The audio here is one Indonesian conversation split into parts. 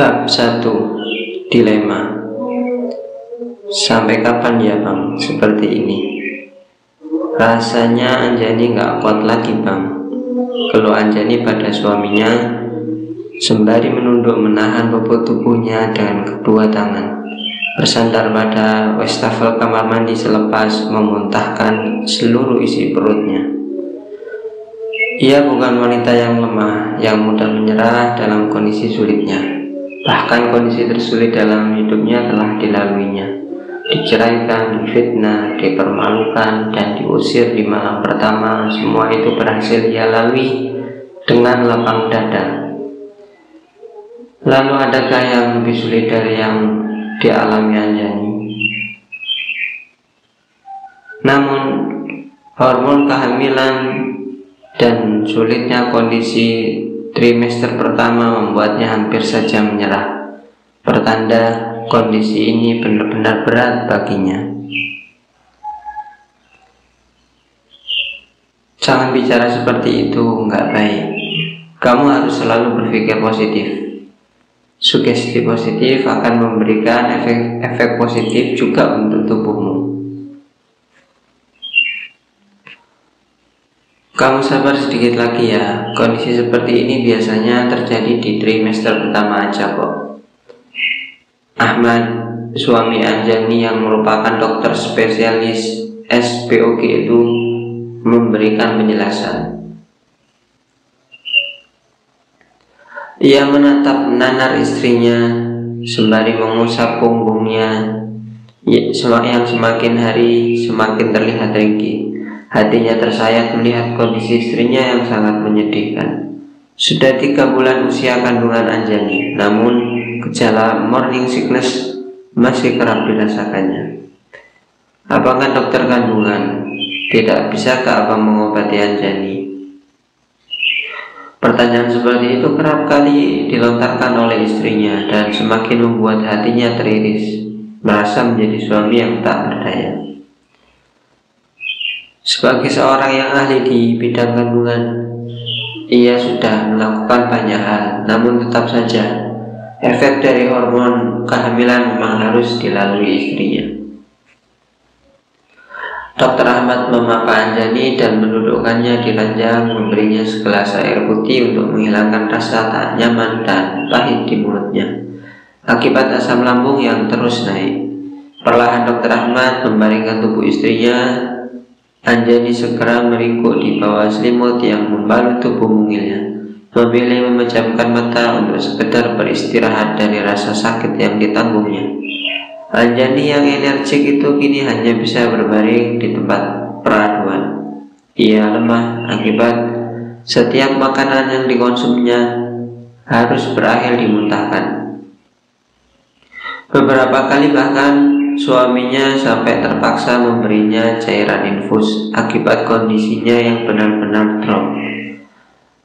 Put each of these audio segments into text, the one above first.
Bab 1. Dilema. Sampai kapan ya bang seperti ini? Rasanya Anjani gak kuat lagi bang. Keluh Anjani pada suaminya sembari menunduk menahan bobot tubuhnya dengan kedua tangan, bersandar pada wastafel kamar mandi selepas memuntahkan seluruh isi perutnya. Ia bukan wanita yang lemah, yang mudah menyerah dalam kondisi sulitnya. Bahkan kondisi tersulit dalam hidupnya telah dilaluinya. Diceraikan, difitnah, dipermalukan, dan diusir di malam pertama. Semua itu berhasil ia lalui dengan lapang dada. Lalu adakah yang lebih sulit dari yang dialami Anjani? Namun hormon kehamilan dan sulitnya kondisi trimester pertama membuatnya hampir saja menyerah. Pertanda kondisi ini benar-benar berat baginya. Jangan bicara seperti itu, nggak baik. Kamu harus selalu berpikir positif. Sugesti positif akan memberikan efek positif juga untuk tubuhmu. Kamu sabar sedikit lagi ya. Kondisi seperti ini biasanya terjadi di trimester pertama aja kok. Ahmad, suami Anjani yang merupakan dokter spesialis SPOG itu memberikan penjelasan. Ia menatap nanar istrinya sembari mengusap punggungnya yang semakin hari semakin terlihat ringkih. Hatinya tersayat melihat kondisi istrinya yang sangat menyedihkan. Sudah 3 bulan usia kandungan Anjani, namun gejala morning sickness masih kerap dirasakannya. Apakah dokter kandungan tidak bisakah abang mengobati Anjani? Pertanyaan seperti itu kerap kali dilontarkan oleh istrinya dan semakin membuat hatinya teriris, merasa menjadi suami yang tak berdaya. Sebagai seorang yang ahli di bidang kandungan, ia sudah melakukan banyak hal, namun tetap saja efek dari hormon kehamilan memang harus dilalui istrinya. Dr. Ahmad memapa Anjani dan mendudukkannya di ranjang, memberinya segelas air putih untuk menghilangkan rasa tak nyaman dan pahit di mulutnya akibat asam lambung yang terus naik. Perlahan Dr. Ahmad membaringkan tubuh istrinya. Anjani segera meringkuk di bawah selimut yang membalut tubuh mungilnya, memilih memejamkan mata untuk sekedar beristirahat dari rasa sakit yang ditanggungnya. Anjani yang energik itu kini hanya bisa berbaring di tempat peraduan. Ia lemah akibat setiap makanan yang dikonsumsinya harus berakhir dimuntahkan. Beberapa kali bahkan suaminya sampai terpaksa memberinya cairan infus akibat kondisinya yang benar-benar drop.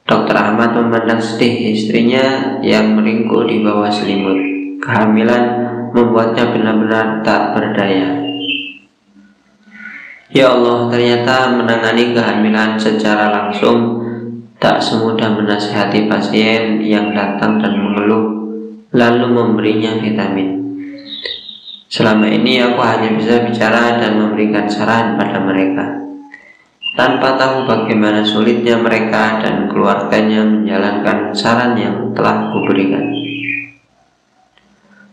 Dr. Ahmad memandang sedih istrinya yang meringkuk di bawah selimut. Kehamilan membuatnya benar-benar tak berdaya. Ya Allah, ternyata menangani kehamilan secara langsung tak semudah menasihati pasien yang datang dan mengeluh lalu memberinya vitamin. Selama ini aku hanya bisa bicara dan memberikan saran pada mereka, tanpa tahu bagaimana sulitnya mereka dan keluarganya menjalankan saran yang telah kuberikan.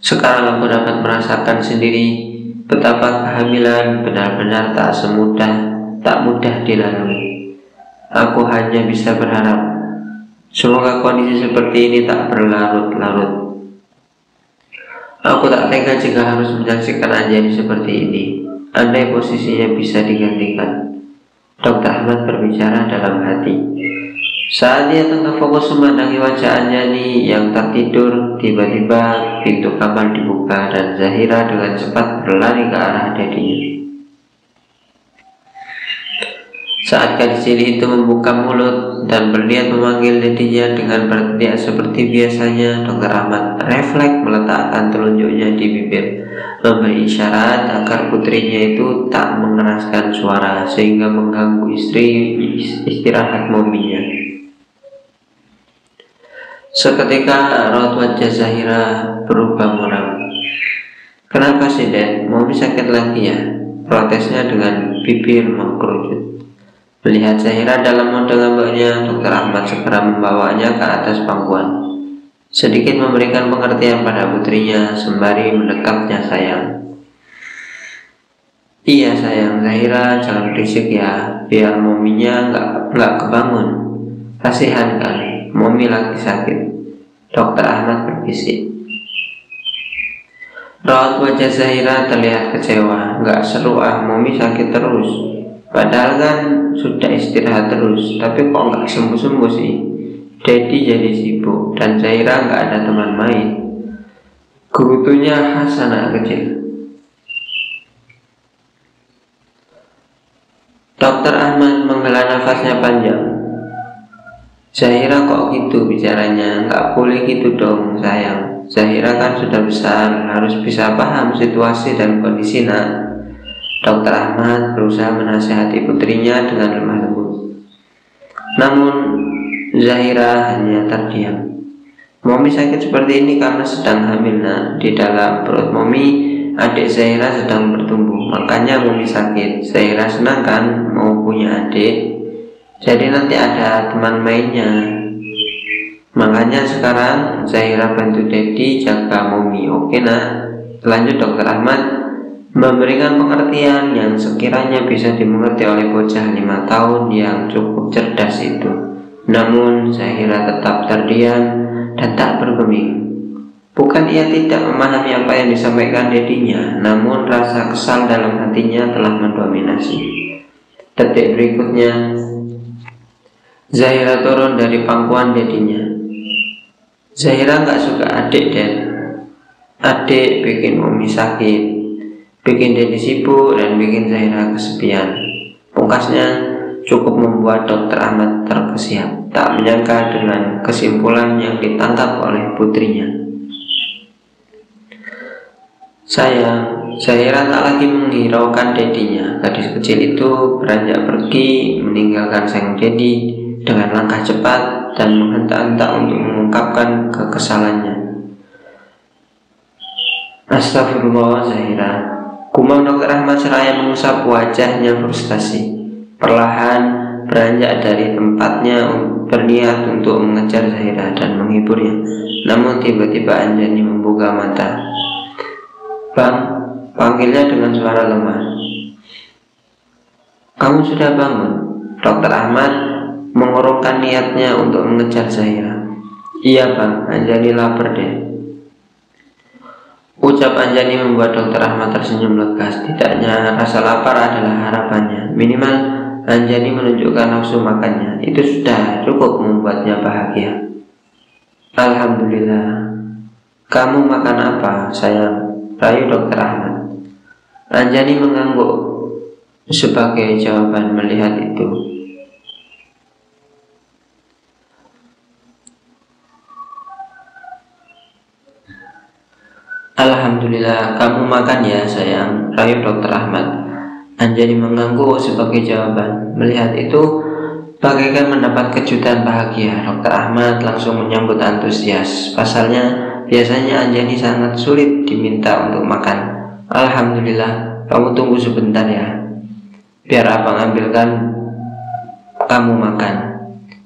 Sekarang aku dapat merasakan sendiri betapa kehamilan benar-benar tak mudah dilalui. Aku hanya bisa berharap semoga kondisi seperti ini tak berlarut-larut. Aku tak tega jika harus menyaksikan Anjani seperti ini. Andai posisinya bisa digantikan. Dr. Ahmad berbicara dalam hati. Saat dia tengah fokus memandangi wajah Anjani yang tertidur, tiba-tiba pintu kamar dibuka dan Zahira dengan cepat berlari ke arah dadinya. Saat gadis cilik itu membuka mulut dan berniat memanggil dadinya dengan berteriak seperti biasanya, Dr. Ahmad refleks meletakkan telunjuknya di bibir, memberi isyarat agar putrinya itu tak mengeraskan suara sehingga mengganggu istirahat mominya. Seketika raut wajah Zahira berubah muram. "Kenapa sih, Dad? Mami sakit lagi ya?" protesnya dengan bibir mengkerucut. Melihat Zahira dalam mode ngambeknya, Dokter Ahmad segera membawanya ke atas pangkuan, sedikit memberikan pengertian pada putrinya sembari mendekapnya sayang. "Iya sayang, Zahira jangan berisik ya, biar mominya nggak kebangun. Kasihan kali, momi lagi sakit," Dokter Ahmad berbisik. Raut wajah Zahira terlihat kecewa. "Nggak seru ah, momi sakit terus. Padahal kan sudah istirahat terus, tapi kok nggak sembuh-sembuh sih. Daddy jadi sibuk dan Zahira nggak ada teman main." Gerutunya khas anak kecil. Dokter Ahmad menghela nafasnya panjang. "Zahira kok gitu bicaranya? Nggak boleh gitu dong sayang. Zahira kan sudah besar, harus bisa paham situasi dan kondisi nak." Dokter Ahmad berusaha menasihati putrinya dengan lemah lembut. Namun Zahira hanya terdiam. "Momi sakit seperti ini karena sedang hamil nak. Di dalam perut momi adik Zahira sedang bertumbuh, makanya momi sakit. Zahira senang kan mau punya adik, jadi nanti ada teman mainnya. Makanya sekarang Zahira bantu Daddy jaga momi, oke nak?" Lanjut Dokter Ahmad memberikan pengertian yang sekiranya bisa dimengerti oleh bocah 5 tahun yang cukup cerdas itu. Namun Zahira tetap terdiam dan tak bergeming. Bukan ia tidak memahami apa yang disampaikan dedinya, namun rasa kesal dalam hatinya telah mendominasi. Detik berikutnya Zahira turun dari pangkuan dedinya. "Zahira gak suka adik, Dad. Adik bikin momi sakit, bikin Daddy sibuk, dan bikin Zahira kesepian." Pungkasnya cukup membuat Dokter Ahmad terkesiap, tak menyangka dengan kesimpulan yang ditangkap oleh putrinya. "Sayang, Zahira tak lagi menghiraukan dedinya." Gadis kecil itu beranjak pergi meninggalkan sang dedi dengan langkah cepat dan menghentak-hentak untuk mengungkapkan kekesalannya. "Astagfirullah Zahira," gumam Dokter Ahmad seraya mengusap wajahnya frustasi. Perlahan beranjak dari tempatnya berniat untuk mengejar Zahira dan menghiburnya. Namun tiba-tiba Anjani membuka mata. "Bang," panggilnya dengan suara lemah. "Kamu sudah bangun?" Dokter Ahmad mengurungkan niatnya untuk mengejar Zahira. "Iya bang, Anjani lapar deh." Ucap Anjani membuat Dokter Ahmad tersenyum lega. Setidaknya rasa lapar adalah harapannya. Minimal Anjani menunjukkan nafsu makannya. Itu sudah cukup membuatnya bahagia. "Alhamdulillah. Kamu makan apa sayang?" rayu Dokter Ahmad. Anjani mengangguk sebagai jawaban melihat itu. "Alhamdulillah, kamu makan ya sayang," rayu Dokter Ahmad. Anjani mengangguk sebagai jawaban. Melihat itu bagaikan mendapat kejutan bahagia. Dokter Ahmad langsung menyambut antusias. Pasalnya biasanya Anjani sangat sulit diminta untuk makan. "Alhamdulillah, kamu tunggu sebentar ya, biar abang ambilkan kamu makan,"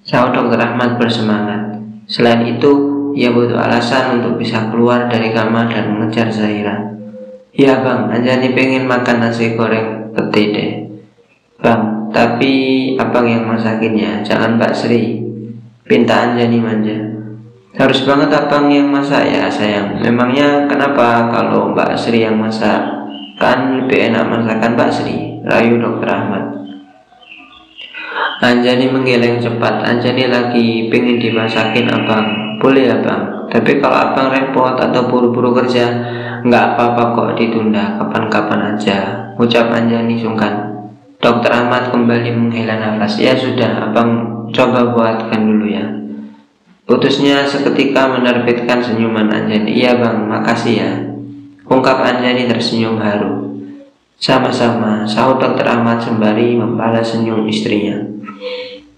sahut Dokter Ahmad bersemangat. Selain itu, ia butuh alasan untuk bisa keluar dari kamar dan mengejar Zahira. "Iya bang, Anjani pengen makan nasi goreng pete deh." "Bang, tapi abang yang masakinnya, jangan Mbak Sri," pinta Anjani manja. "Harus banget abang yang masak ya sayang. Memangnya kenapa kalau Mbak Sri yang masak? Kan lebih enak masakan Mbak Sri," rayu Dokter Ahmad. Anjani menggeleng cepat. "Anjani lagi pengen dimasakin abang." "Boleh ya bang, tapi kalau abang repot atau buru-buru kerja, nggak apa-apa kok, ditunda kapan-kapan aja," ucap Anjani sungkan. Dokter Ahmad kembali menghela nafas. "Ya sudah, abang coba buatkan dulu ya." Putusnya seketika menerbitkan senyuman Anjani. "Iya bang, makasih ya," ungkap Anjani tersenyum haru. "Sama-sama," sahut Dokter Ahmad sembari membalas senyum istrinya.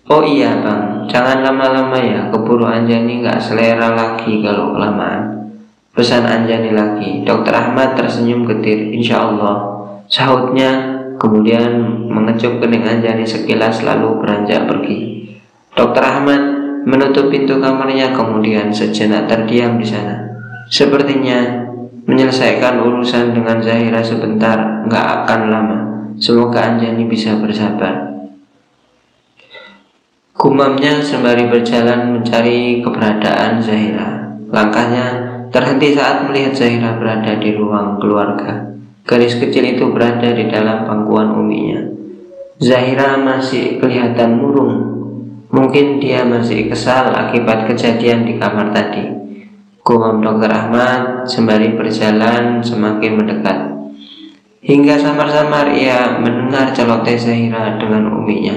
"Oh iya bang, jangan lama-lama ya, keburu Anjani nggak selera lagi kalau kelamaan. Pesan Anjani lagi. Dokter Ahmad tersenyum getir. Insya Allah, sahutnya, kemudian mengecup kening Anjani sekilas lalu beranjak pergi. Dokter Ahmad menutup pintu kamarnya, kemudian sejenak terdiam di sana. Sepertinya menyelesaikan urusan dengan Zahira sebentar nggak akan lama. Semoga Anjani bisa bersabar. Gumamnya sembari berjalan mencari keberadaan Zahira. Langkahnya terhenti saat melihat Zahira berada di ruang keluarga. Gadis kecil itu berada di dalam pangkuan uminya. Zahira masih kelihatan murung. Mungkin dia masih kesal akibat kejadian di kamar tadi. Gumam Dokter Ahmad sembari berjalan semakin mendekat. Hingga samar-samar ia mendengar celoteh Zahira dengan uminya.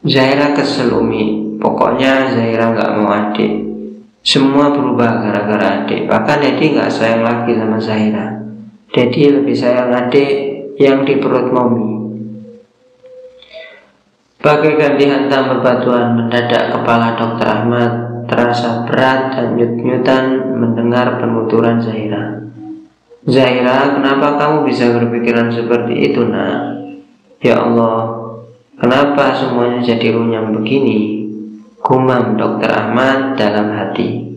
Zahira kesel Umi, pokoknya Zahira nggak mau adik. Semua berubah gara-gara adik. Bahkan Dedi nggak sayang lagi sama Zahira. Dedi lebih sayang adik yang di perut Momi. Bagaikan dihantam bebatuan, mendadak kepala Dokter Ahmad terasa berat dan nyut-nyutan mendengar penuturan Zahira. Zahira, kenapa kamu bisa berpikiran seperti itu, nak? Ya Allah, kenapa semuanya jadi runyam begini? Gumam Dokter Ahmad dalam hati.